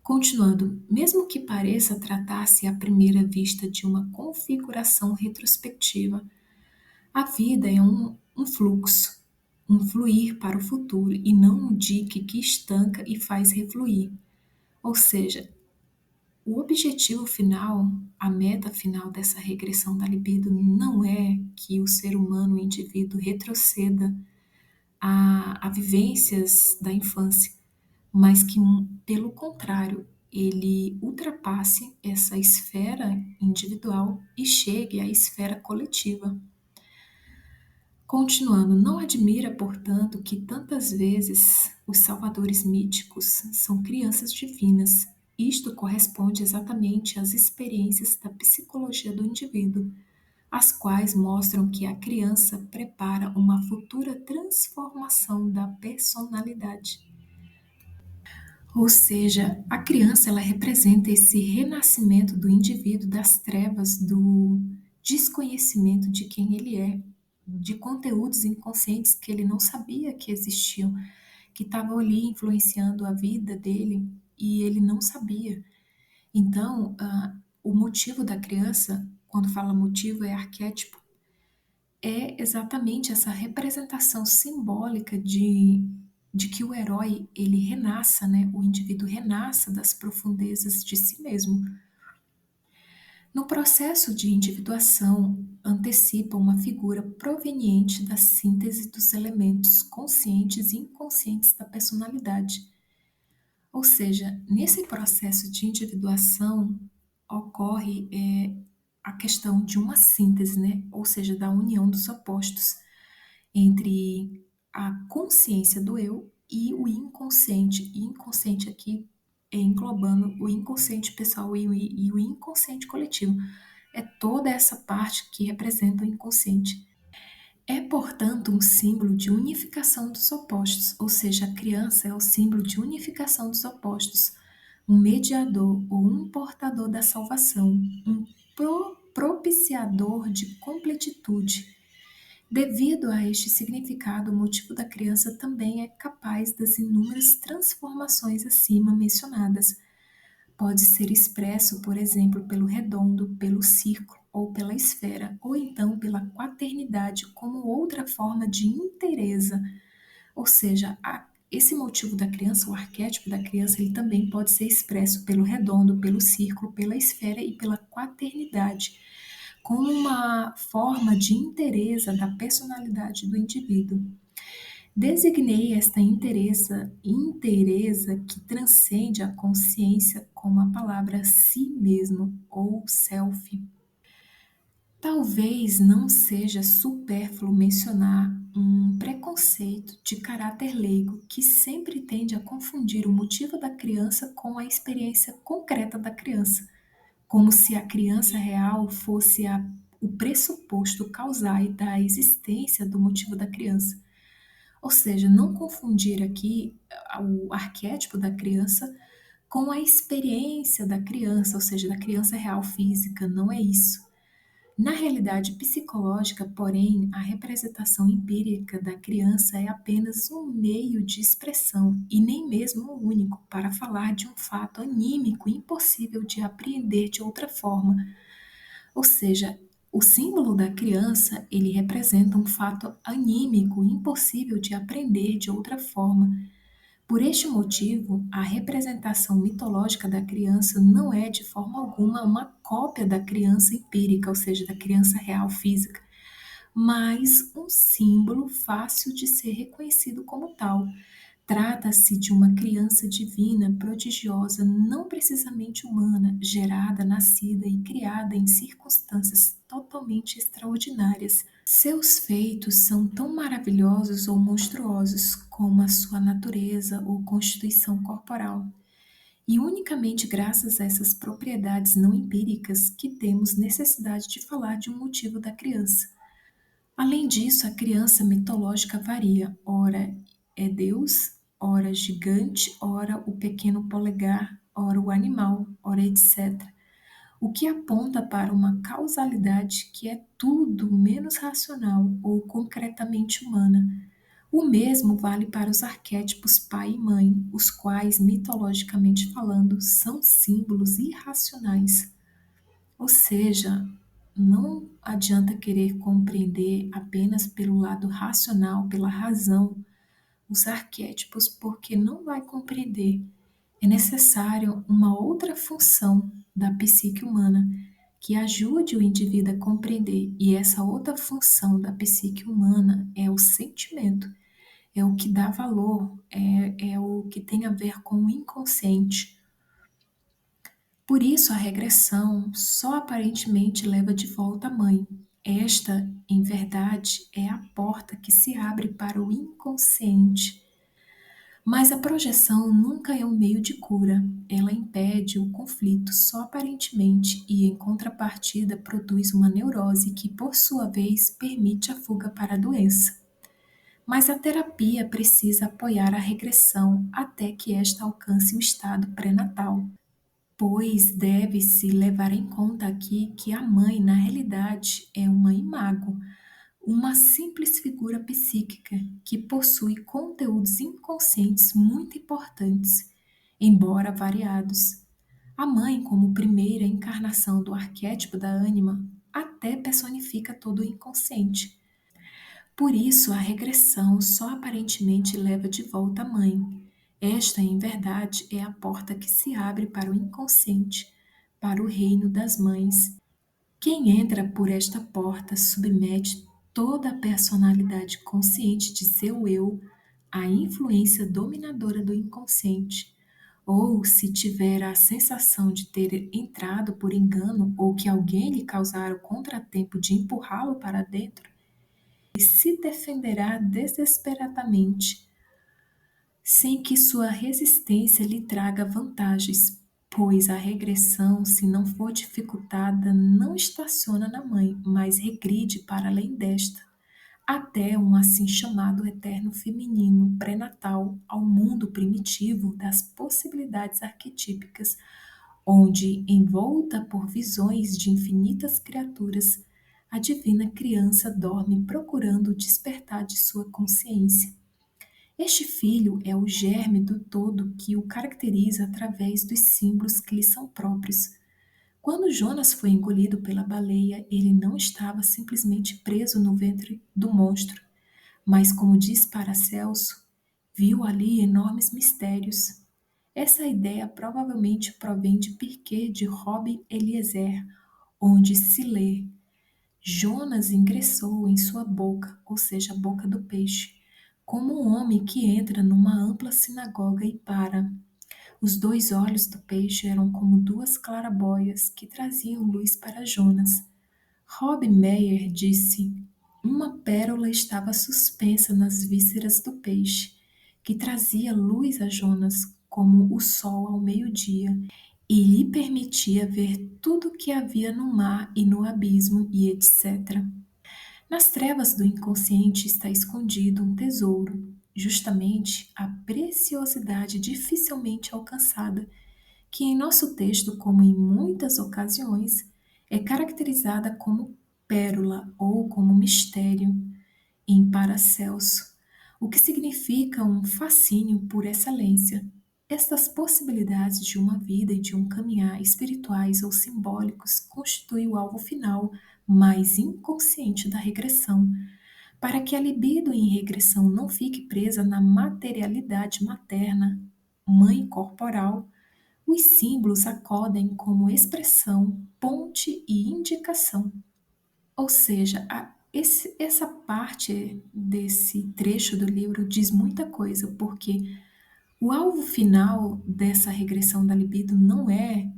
S1: Continuando, mesmo que pareça tratar-se à primeira vista de uma configuração retrospectiva, a vida é um fluxo, um fluir para o futuro e não um dique que estanca e faz refluir. Ou seja, o objetivo final, a meta final dessa regressão da libido não é que o ser humano, o indivíduo, retroceda a vivências da infância, mas que, pelo contrário, ele ultrapasse essa esfera individual e chegue à esfera coletiva. Continuando, não admira, portanto, que tantas vezes os salvadores míticos são crianças divinas. Isto corresponde exatamente às experiências da psicologia do indivíduo, as quais mostram que a criança prepara uma futura transformação da personalidade. Ou seja, a criança ela representa esse renascimento do indivíduo das trevas do desconhecimento de quem ele é, de conteúdos inconscientes que ele não sabia que existiam, que estavam ali influenciando a vida dele e ele não sabia. Então, o motivo da criança, quando fala motivo, é arquétipo, é exatamente essa representação simbólica de que o herói ele renasça, né? O indivíduo renasça das profundezas de si mesmo. No processo de individuação, antecipa uma figura proveniente da síntese dos elementos conscientes e inconscientes da personalidade. Ou seja, nesse processo de individuação ocorre a questão de uma síntese, né? Ou seja, da união dos opostos entre a consciência do eu e o inconsciente. E inconsciente aqui englobando o inconsciente pessoal e o inconsciente coletivo. É toda essa parte que representa o inconsciente. É, portanto, um símbolo de unificação dos opostos, ou seja, a criança é o símbolo de unificação dos opostos, um mediador ou um portador da salvação, um propiciador de completitude. Devido a este significado, o motivo da criança também é capaz das inúmeras transformações acima mencionadas. Pode ser expresso, por exemplo, pelo redondo, pelo círculo ou pela esfera, ou então pela quaternidade como outra forma de inteireza. Ou seja, esse motivo da criança, o arquétipo da criança, ele também pode ser expresso pelo redondo, pelo círculo, pela esfera e pela quaternidade, como uma forma de inteireza da personalidade do indivíduo. Designei esta inteireza que transcende a consciência como a palavra si mesmo ou self. Talvez não seja supérfluo mencionar um preconceito de caráter leigo que sempre tende a confundir o motivo da criança com a experiência concreta da criança, como se a criança real fosse o pressuposto causal da existência do motivo da criança. Ou seja, não confundir aqui o arquétipo da criança com a experiência da criança, ou seja, da criança real física, não é isso. Na realidade psicológica, porém, a representação empírica da criança é apenas um meio de expressão e nem mesmo o único para falar de um fato anímico impossível de apreender de outra forma. Ou seja, o símbolo da criança, ele representa um fato anímico impossível de aprender de outra forma. Por este motivo, a representação mitológica da criança não é de forma alguma uma cópia da criança empírica, ou seja, da criança real física, mas um símbolo fácil de ser reconhecido como tal. Trata-se de uma criança divina, prodigiosa, não precisamente humana, gerada, nascida e criada em circunstâncias totalmente extraordinárias. Seus feitos são tão maravilhosos ou monstruosos como a sua natureza ou constituição corporal. E unicamente graças a essas propriedades não empíricas que temos necessidade de falar de um motivo da criança. Além disso, a criança mitológica varia, ora é Deus, ora gigante, ora o pequeno polegar, ora o animal, ora etc. O que aponta para uma causalidade que é tudo menos racional ou concretamente humana. O mesmo vale para os arquétipos pai e mãe, os quais, mitologicamente falando, são símbolos irracionais. Ou seja, não adianta querer compreender apenas pelo lado racional, pela razão, os arquétipos, porque não vai compreender. É necessário uma outra função da psique humana que ajude o indivíduo a compreender, e essa outra função da psique humana é o sentimento, é o que dá valor, é o que tem a ver com o inconsciente. Por isso, a regressão só aparentemente leva de volta a mãe. Esta, em verdade, é a porta que se abre para o inconsciente. Mas a projeção nunca é um meio de cura. Ela impede o conflito só aparentemente e, em contrapartida, produz uma neurose que, por sua vez, permite a fuga para a doença. Mas a terapia precisa apoiar a regressão até que esta alcance o estado pré-natal. Pois deve-se levar em conta aqui que a mãe, na realidade, é uma imago, uma simples figura psíquica que possui conteúdos inconscientes muito importantes, embora variados. A mãe, como primeira encarnação do arquétipo da ânima, até personifica todo o inconsciente. Por isso, a regressão só aparentemente leva de volta a mãe. Esta, em verdade, é a porta que se abre para o inconsciente, para o reino das mães. Quem entra por esta porta submete toda a personalidade consciente de seu eu à influência dominadora do inconsciente. Ou, se tiver a sensação de ter entrado por engano ou que alguém lhe causara o contratempo de empurrá-lo para dentro, se defenderá desesperadamente. sem que sua resistência lhe traga vantagens, pois a regressão, se não for dificultada, não estaciona na mãe, mas regride para além desta, até um assim chamado eterno feminino pré-natal ao mundo primitivo das possibilidades arquetípicas, onde, envolta por visões de infinitas criaturas, a divina criança dorme procurando o despertar de sua consciência. Este filho é o germe do todo que o caracteriza através dos símbolos que lhe são próprios. Quando Jonas foi engolido pela baleia, ele não estava simplesmente preso no ventre do monstro, mas, como diz Paracelso, viu ali enormes mistérios. Essa ideia provavelmente provém de Pirquet de Robin Eliezer, onde se lê: Jonas ingressou em sua boca, ou seja, a boca do peixe, como um homem que entra numa ampla sinagoga e para. Os dois olhos do peixe eram como duas clarabóias que traziam luz para Jonas. Rob Meyer disse: uma pérola estava suspensa nas vísceras do peixe, que trazia luz a Jonas como o sol ao meio-dia, e lhe permitia ver tudo o que havia no mar e no abismo e etc. Nas trevas do inconsciente está escondido um tesouro, justamente a preciosidade dificilmente alcançada, que em nosso texto, como em muitas ocasiões, é caracterizada como pérola ou como mistério em Paracelso, o que significa um fascínio por excelência. Estas possibilidades de uma vida e de um caminhar espirituais ou simbólicos constituem o alvo final mais inconsciente da regressão, para que a libido em regressão não fique presa na materialidade materna, mãe corporal. Os símbolos acodem como expressão, ponte e indicação. Ou seja, essa parte desse trecho do livro diz muita coisa, porque o alvo final dessa regressão da libido não é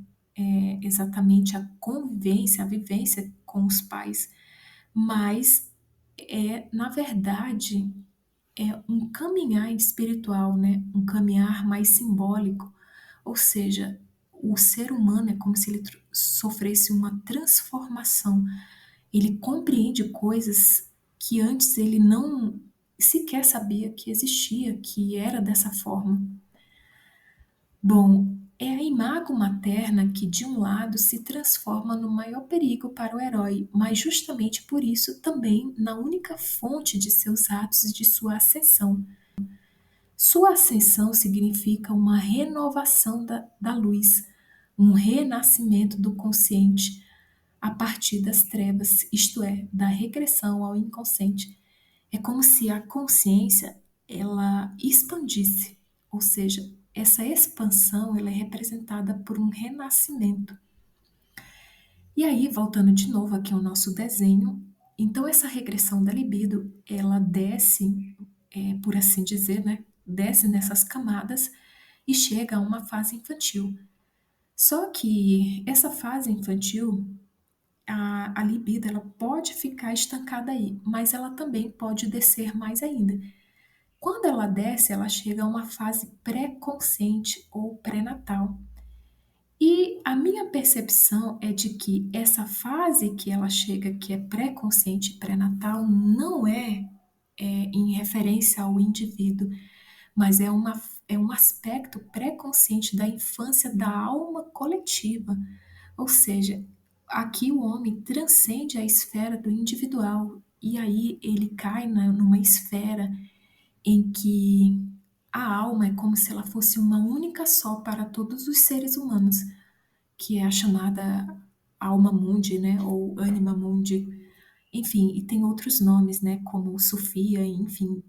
S1: exatamente a convivência, a vivência com os pais, mas na verdade, é um caminhar espiritual, né? Um caminhar mais simbólico. Ou seja, o ser humano é como se ele sofresse uma transformação. Ele compreende coisas que antes ele não sequer sabia que existia, que era dessa forma. Bom, é a imago materna que, de um lado, se transforma no maior perigo para o herói, mas justamente por isso também na única fonte de seus atos e de sua ascensão. Sua ascensão significa uma renovação da luz, um renascimento do consciente a partir das trevas, isto é, da regressão ao inconsciente. É como se a consciência ela expandisse, ou seja, essa expansão ela é representada por um renascimento. E aí, voltando de novo aqui ao nosso desenho, então essa regressão da libido, ela desce, por assim dizer, né? Desce nessas camadas e chega a uma fase infantil. Só que essa fase infantil, a libido, ela pode ficar estancada aí, mas ela também pode descer mais ainda. Quando ela desce, ela chega a uma fase pré-consciente ou pré-natal. E a minha percepção é de que essa fase que ela chega, que é pré-consciente e pré-natal, não é em referência ao indivíduo, mas é um aspecto pré-consciente da infância da alma coletiva. Ou seja, aqui o homem transcende a esfera do individual e aí ele cai numa esfera em que a alma é como se ela fosse uma única só para todos os seres humanos, que é a chamada alma mundi, né, ou anima mundi, enfim, e tem outros nomes, né, como Sofia, enfim.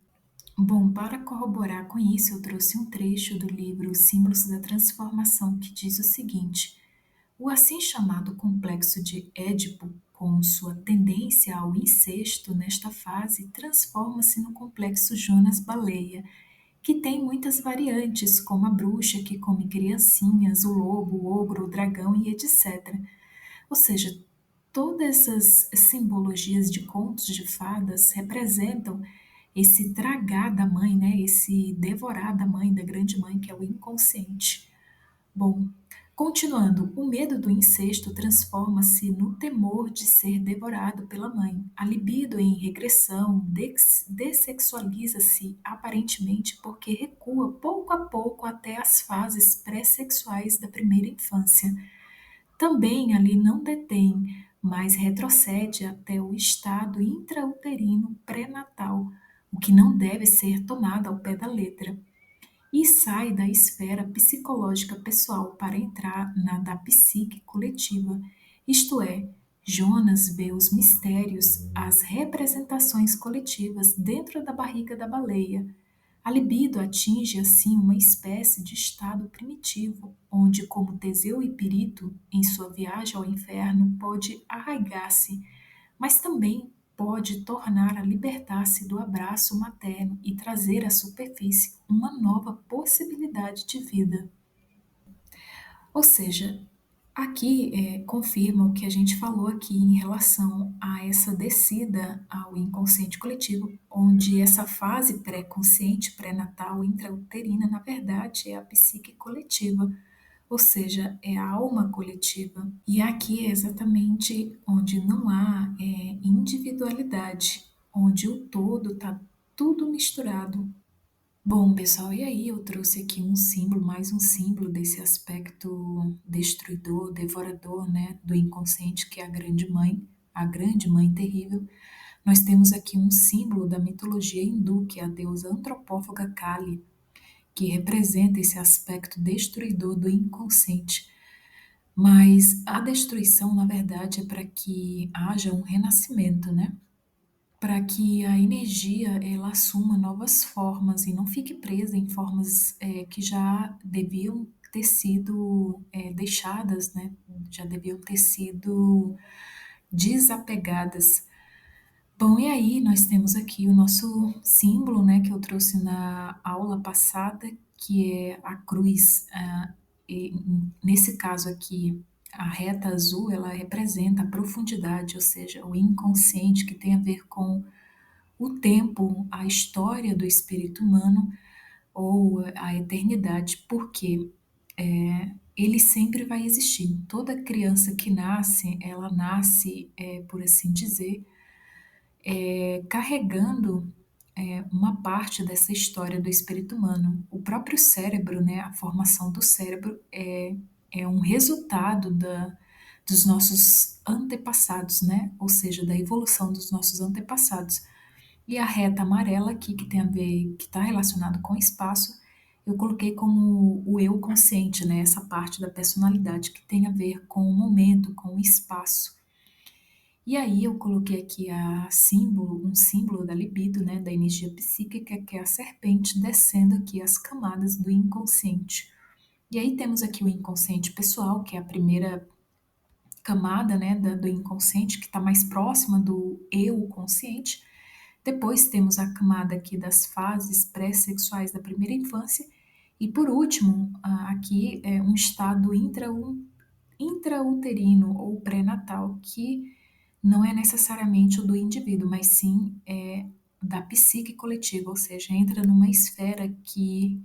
S1: Bom, para corroborar com isso, eu trouxe um trecho do livro Símbolos da Transformação, que diz o seguinte: o assim chamado complexo de Édipo, com sua tendência ao incesto nesta fase, transforma-se no complexo Jonas-Baleia, que tem muitas variantes, como a bruxa que come criancinhas, o lobo, o ogro, o dragão e etc. Ou seja, todas essas simbologias de contos de fadas representam esse tragar da mãe, né, esse devorar da mãe, da grande mãe, que é o inconsciente. Bom, continuando, o medo do incesto transforma-se no temor de ser devorado pela mãe. A libido em regressão dessexualiza-se aparentemente porque recua pouco a pouco até as fases pré-sexuais da primeira infância. Também ali não detém, mas retrocede até o estado intrauterino pré-natal, o que não deve ser tomado ao pé da letra e sai da esfera psicológica pessoal para entrar na da psique coletiva, isto é, Jonas vê os mistérios, as representações coletivas dentro da barriga da baleia. A libido atinge assim uma espécie de estado primitivo, onde, como Teseu e Pirito, em sua viagem ao inferno, pode arraigar-se, mas também pode tornar a libertar-se do abraço materno e trazer à superfície uma nova possibilidade de vida. Ou seja, aqui confirma o que a gente falou aqui em relação a essa descida ao inconsciente coletivo, onde essa fase pré-consciente, pré-natal, intrauterina, na verdade, é a psique coletiva, ou seja, é a alma coletiva. E aqui é exatamente onde não há individualidade, onde o todo está tudo misturado. Bom, pessoal, e aí eu trouxe aqui um símbolo, mais um símbolo desse aspecto destruidor, devorador, né, do inconsciente, que é a grande mãe terrível. Nós temos aqui um símbolo da mitologia hindu, que é a deusa antropófaga Kali, que representa esse aspecto destruidor do inconsciente. Mas a destruição, na verdade, é para que haja um renascimento, né? Para que a energia ela assuma novas formas e não fique presa em formas que já deviam ter sido deixadas, né? Já deviam ter sido desapegadas. Bom, e aí nós temos aqui o nosso símbolo, né, que eu trouxe na aula passada, que é a cruz. E nesse caso aqui, a reta azul, ela representa a profundidade, ou seja, o inconsciente que tem a ver com o tempo, a história do espírito humano ou a eternidade, porque ele sempre vai existir. Toda criança que nasce, ela nasce, por assim dizer, carregando uma parte dessa história do espírito humano. O próprio cérebro, né, a formação do cérebro é um resultado dos nossos antepassados, né, ou seja, da evolução dos nossos antepassados. E a reta amarela aqui, que tem a ver, que está relacionado com o espaço, eu coloquei como o eu consciente, né, essa parte da personalidade que tem a ver com o momento, com o espaço. E aí eu coloquei aqui um símbolo da libido, né, da energia psíquica, que é a serpente descendo aqui as camadas do inconsciente. E aí temos aqui o inconsciente pessoal, que é a primeira camada, né, do inconsciente, que está mais próxima do eu consciente. Depois temos a camada aqui das fases pré-sexuais da primeira infância. E por último, aqui é um estado intrauterino ou pré-natal, que não é necessariamente o do indivíduo, mas sim da psique coletiva, ou seja, entra numa esfera que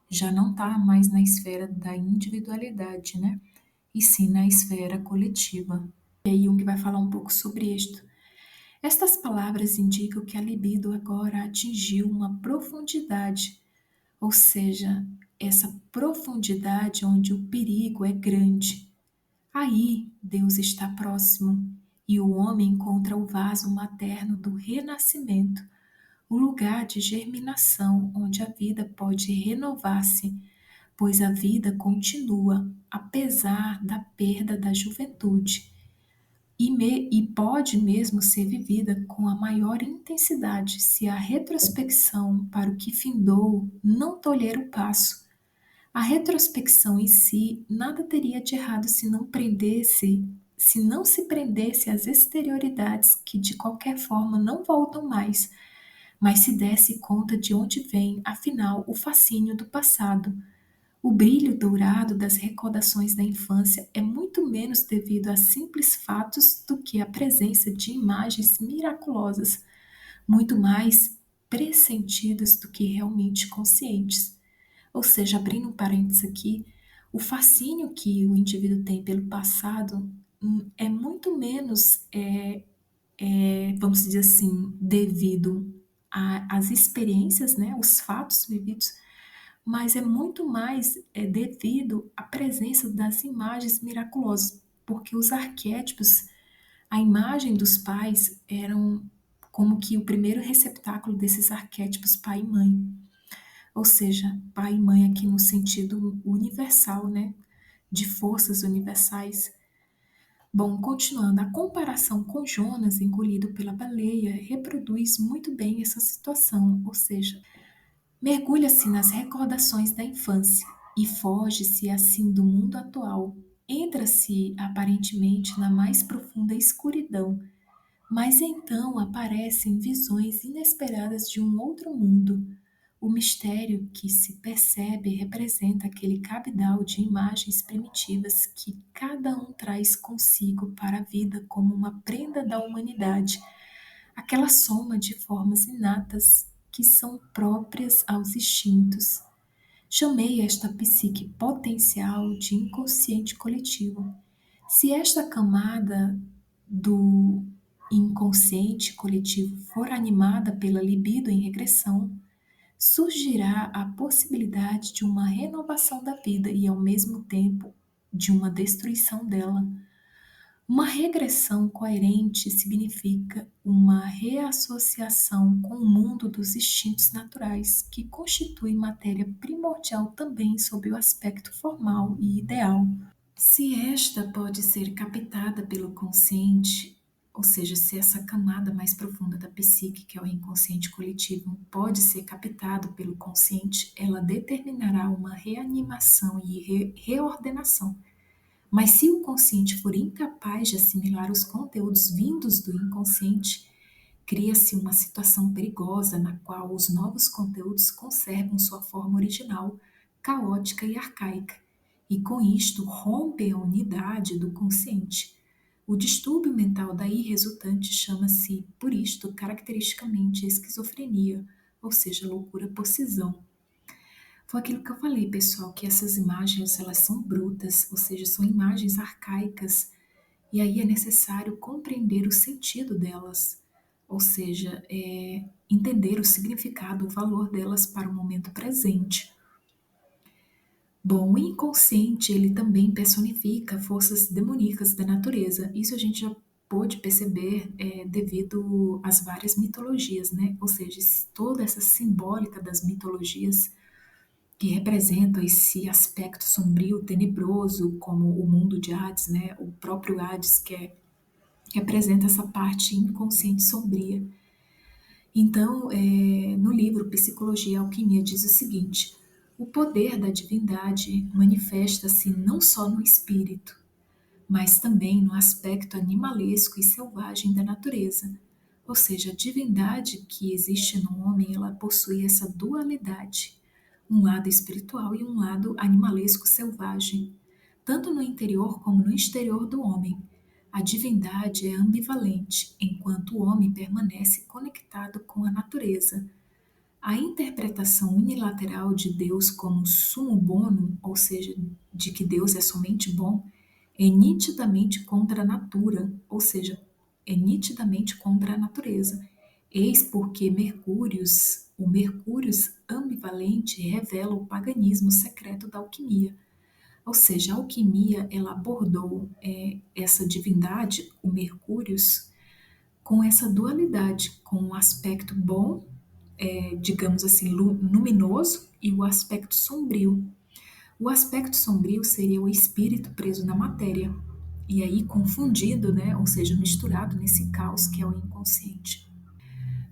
S1: já não está mais na esfera da individualidade, né? E sim na esfera coletiva. E aí Jung vai falar um pouco sobre isto. Estas palavras indicam que a libido agora atingiu uma profundidade, ou seja, essa profundidade onde o perigo é grande. Aí Deus está próximo e o homem encontra o vaso materno do renascimento, o lugar de germinação onde a vida pode renovar-se, pois a vida continua apesar da perda da juventude e pode mesmo ser vivida com a maior intensidade se a retrospecção para o que findou não tolher o passo. A retrospecção em si nada teria de errado se não se prendesse às exterioridades que de qualquer forma não voltam mais, mas se desse conta de onde vem, afinal, o fascínio do passado. O brilho dourado das recordações da infância é muito menos devido a simples fatos do que à presença de imagens miraculosas, muito mais pressentidas do que realmente conscientes. Ou seja, abrindo um parênteses aqui, o fascínio que o indivíduo tem pelo passado é muito menos, vamos dizer assim, devido às experiências, né, os fatos vividos, mas é muito mais devido à presença das imagens miraculosas, porque os arquétipos, a imagem dos pais eram como que o primeiro receptáculo desses arquétipos pai e mãe. Ou seja, pai e mãe aqui no sentido universal, né? De forças universais. Bom, continuando, a comparação com Jonas engolido pela baleia reproduz muito bem essa situação, ou seja, mergulha-se nas recordações da infância e foge-se assim do mundo atual. Entra-se aparentemente na mais profunda escuridão, mas então aparecem visões inesperadas de um outro mundo. O mistério que se percebe representa aquele cabedal de imagens primitivas que cada um traz consigo para a vida como uma prenda da humanidade, aquela soma de formas inatas que são próprias aos instintos. Chamei esta psique potencial de inconsciente coletivo. Se esta camada do inconsciente coletivo for animada pela libido em regressão, surgirá a possibilidade de uma renovação da vida e, ao mesmo tempo, de uma destruição dela. Uma regressão coerente significa uma reassociação com o mundo dos instintos naturais, que constitui matéria primordial também sob o aspecto formal e ideal. Se esta pode ser captada pelo consciente, ou seja, se essa camada mais profunda da psique, que é o inconsciente coletivo, pode ser captado pelo consciente, ela determinará uma reanimação e reordenação. Mas se o consciente for incapaz de assimilar os conteúdos vindos do inconsciente, cria-se uma situação perigosa na qual os novos conteúdos conservam sua forma original, caótica e arcaica, e com isto rompe a unidade do consciente. O distúrbio mental daí resultante chama-se, por isto, caracteristicamente esquizofrenia, ou seja, loucura por cisão. Foi aquilo que eu falei, pessoal, que essas imagens elas são brutas, ou seja, são imagens arcaicas, e aí é necessário compreender o sentido delas, ou seja, entender o significado, o valor delas para o momento presente. Bom, o inconsciente ele também personifica forças demoníacas da natureza. Isso a gente já pôde perceber devido às várias mitologias, né? Ou seja, toda essa simbólica das mitologias que representam esse aspecto sombrio, tenebroso, como o mundo de Hades, né? O próprio Hades representa essa parte inconsciente sombria. Então, no livro Psicologia e Alquimia diz o seguinte: o poder da divindade manifesta-se não só no espírito, mas também no aspecto animalesco e selvagem da natureza. Ou seja, a divindade que existe no homem, ela possui essa dualidade, um lado espiritual e um lado animalesco selvagem, tanto no interior como no exterior do homem. A divindade é ambivalente, enquanto o homem permanece conectado com a natureza. A interpretação unilateral de Deus como sumo bono, ou seja, de que Deus é somente bom, é nitidamente contra a natura, ou seja, é nitidamente contra a natureza. Eis porque o Mercúrios ambivalente revela o paganismo secreto da alquimia. Ou seja, a alquimia ela abordou essa divindade, o Mercúrios, com essa dualidade, com o aspecto bom, digamos assim, luminoso, e o aspecto sombrio. O aspecto sombrio seria o espírito preso na matéria, e aí confundido, né, ou seja, misturado nesse caos que é o inconsciente.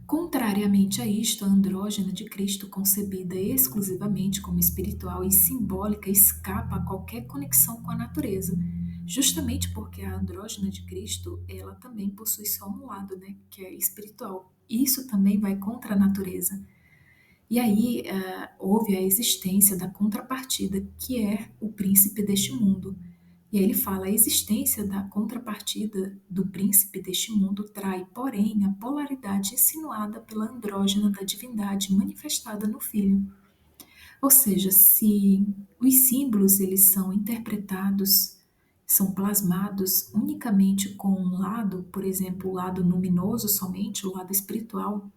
S1: Contrariamente a isto, a andrógena de Cristo, concebida exclusivamente como espiritual e simbólica, escapa a qualquer conexão com a natureza, justamente porque a andrógena de Cristo, ela também possui só um lado, né, que é espiritual. Isso também vai contra a natureza. E aí houve a existência da contrapartida, que é o príncipe deste mundo, E aí ele fala: a existência da contrapartida do príncipe deste mundo trai, porém, a polaridade insinuada pela andrógena da divindade manifestada no filho. Ou seja, se os símbolos eles são interpretados, são plasmados unicamente com um lado, por exemplo, o lado luminoso somente, o lado espiritual,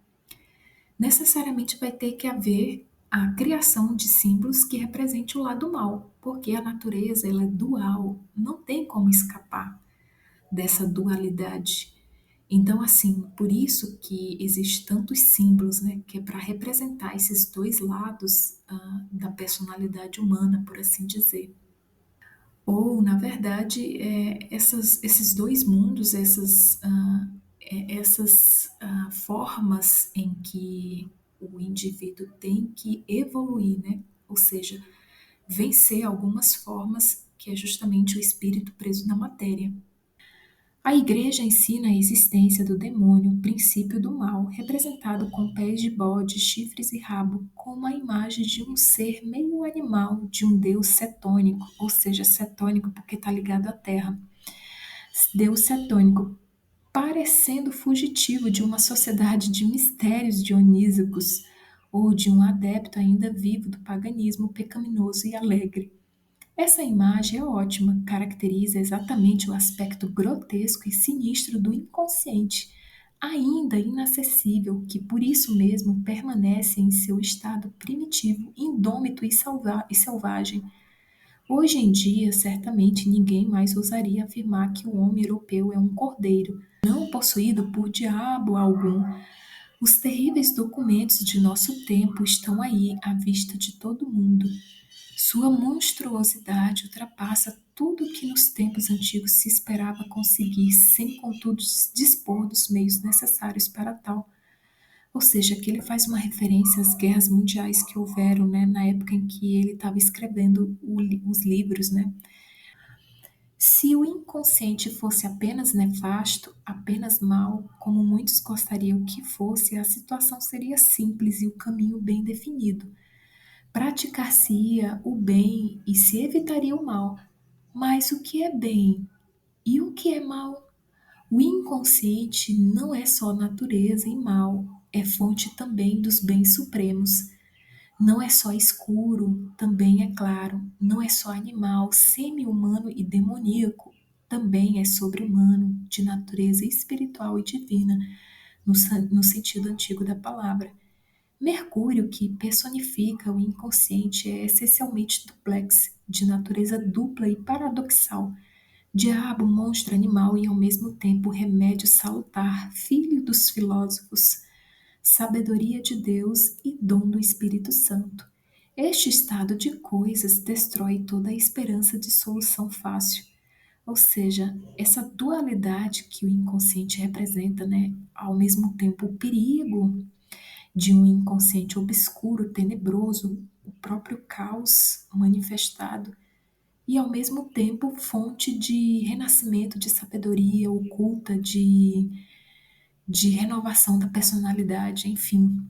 S1: necessariamente vai ter que haver a criação de símbolos que represente o lado mal, porque a natureza ela é dual, não tem como escapar dessa dualidade. Então, assim, por isso que existe tantos símbolos, né, que é para representar esses dois lados da personalidade humana, por assim dizer. Ou, na verdade, esses dois mundos, essas formas em que o indivíduo tem que evoluir, né? Ou seja, vencer algumas formas que é justamente o espírito preso na matéria. A Igreja ensina a existência do demônio, o princípio do mal, representado com pés de bode, chifres e rabo, como a imagem de um ser meio animal, de um deus cetônico, ou seja, cetônico porque está ligado à terra. Deus cetônico, parecendo fugitivo de uma sociedade de mistérios dionísicos, ou de um adepto ainda vivo do paganismo pecaminoso e alegre. Essa imagem é ótima, caracteriza exatamente o aspecto grotesco e sinistro do inconsciente, ainda inacessível, que por isso mesmo permanece em seu estado primitivo, indômito e selvagem. Hoje em dia, certamente ninguém mais ousaria afirmar que o homem europeu é um cordeiro, não possuído por diabo algum. Os terríveis documentos de nosso tempo estão aí à vista de todo mundo. Sua monstruosidade ultrapassa tudo o que nos tempos antigos se esperava conseguir, sem contudo dispor dos meios necessários para tal. Ou seja, que ele faz uma referência às guerras mundiais que houveram, né, na época em que ele estava escrevendo os livros, né? Se o inconsciente fosse apenas nefasto, apenas mal, como muitos gostariam que fosse, a situação seria simples e o caminho bem definido. Praticar-se-ia o bem e se evitaria o mal. Mas o que é bem e o que é mal? O inconsciente não é só natureza e mal, é fonte também dos bens supremos. Não é só escuro, também é claro. Não é só animal, semi-humano e demoníaco, também é sobre-humano, de natureza espiritual e divina, no sentido antigo da palavra. Mercúrio, que personifica o inconsciente, é essencialmente duplex, de natureza dupla e paradoxal. Diabo, monstro animal e ao mesmo tempo remédio salutar, filho dos filósofos, sabedoria de Deus e dom do Espírito Santo. Este estado de coisas destrói toda a esperança de solução fácil. Ou seja, essa dualidade que o inconsciente representa, né, ao mesmo tempo o perigo de um inconsciente obscuro, tenebroso, o próprio caos manifestado, e ao mesmo tempo fonte de renascimento, de sabedoria oculta, de renovação da personalidade, enfim.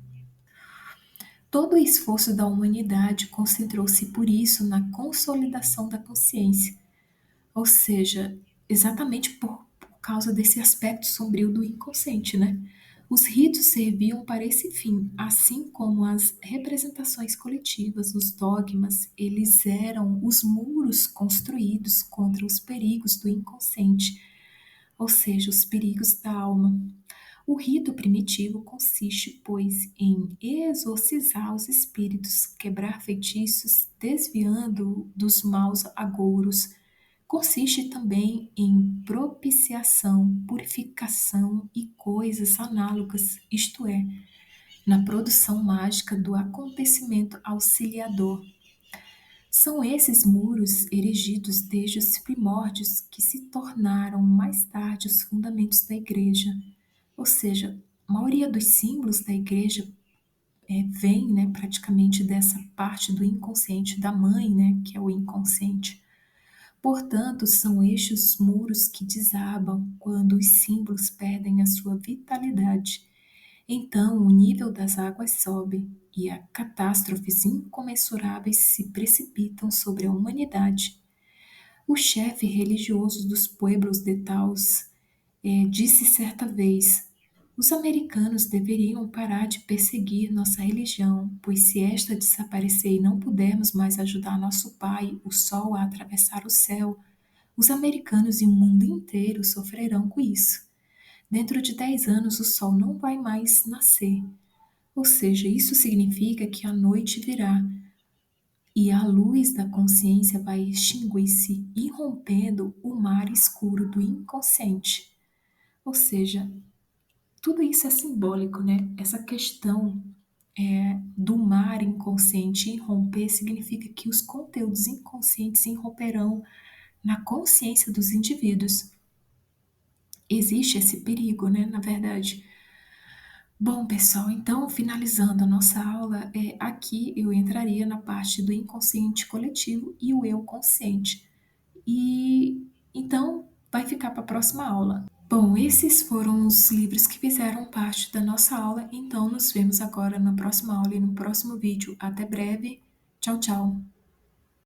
S1: Todo o esforço da humanidade concentrou-se por isso na consolidação da consciência, ou seja, exatamente por causa desse aspecto sombrio do inconsciente, né? Os ritos serviam para esse fim, assim como as representações coletivas, os dogmas, eles eram os muros construídos contra os perigos do inconsciente, ou seja, os perigos da alma. O rito primitivo consiste, pois, em exorcizar os espíritos, quebrar feitiços, desviando dos maus agouros. Consiste também em propiciação, purificação e coisas análogas, isto é, na produção mágica do acontecimento auxiliador. São esses muros erigidos desde os primórdios que se tornaram mais tarde os fundamentos da Igreja. Ou seja, a maioria dos símbolos da Igreja vem, né, praticamente dessa parte do inconsciente da mãe, né, que é o inconsciente. Portanto, são estes os muros que desabam quando os símbolos perdem a sua vitalidade. Então, o nível das águas sobe e catástrofes incomensuráveis se precipitam sobre a humanidade. O chefe religioso dos pueblos de Taos disse certa vez: os americanos deveriam parar de perseguir nossa religião, pois se esta desaparecer e não pudermos mais ajudar nosso pai, o sol, a atravessar o céu, os americanos e o mundo inteiro sofrerão com isso. Dentro de 10 anos o sol não vai mais nascer. Ou seja, isso significa que a noite virá e a luz da consciência vai extinguir-se, irrompendo o mar escuro do inconsciente. Ou seja, tudo isso é simbólico, né? Essa questão do mar inconsciente irromper significa que os conteúdos inconscientes irromperão na consciência dos indivíduos. Existe esse perigo, né? Na verdade. Bom, pessoal, então finalizando a nossa aula, aqui eu entraria na parte do inconsciente coletivo e o eu consciente. E então vai ficar para a próxima aula. Bom, esses foram os livros que fizeram parte da nossa aula, então nos vemos agora na próxima aula e no próximo vídeo. Até breve. Tchau, tchau.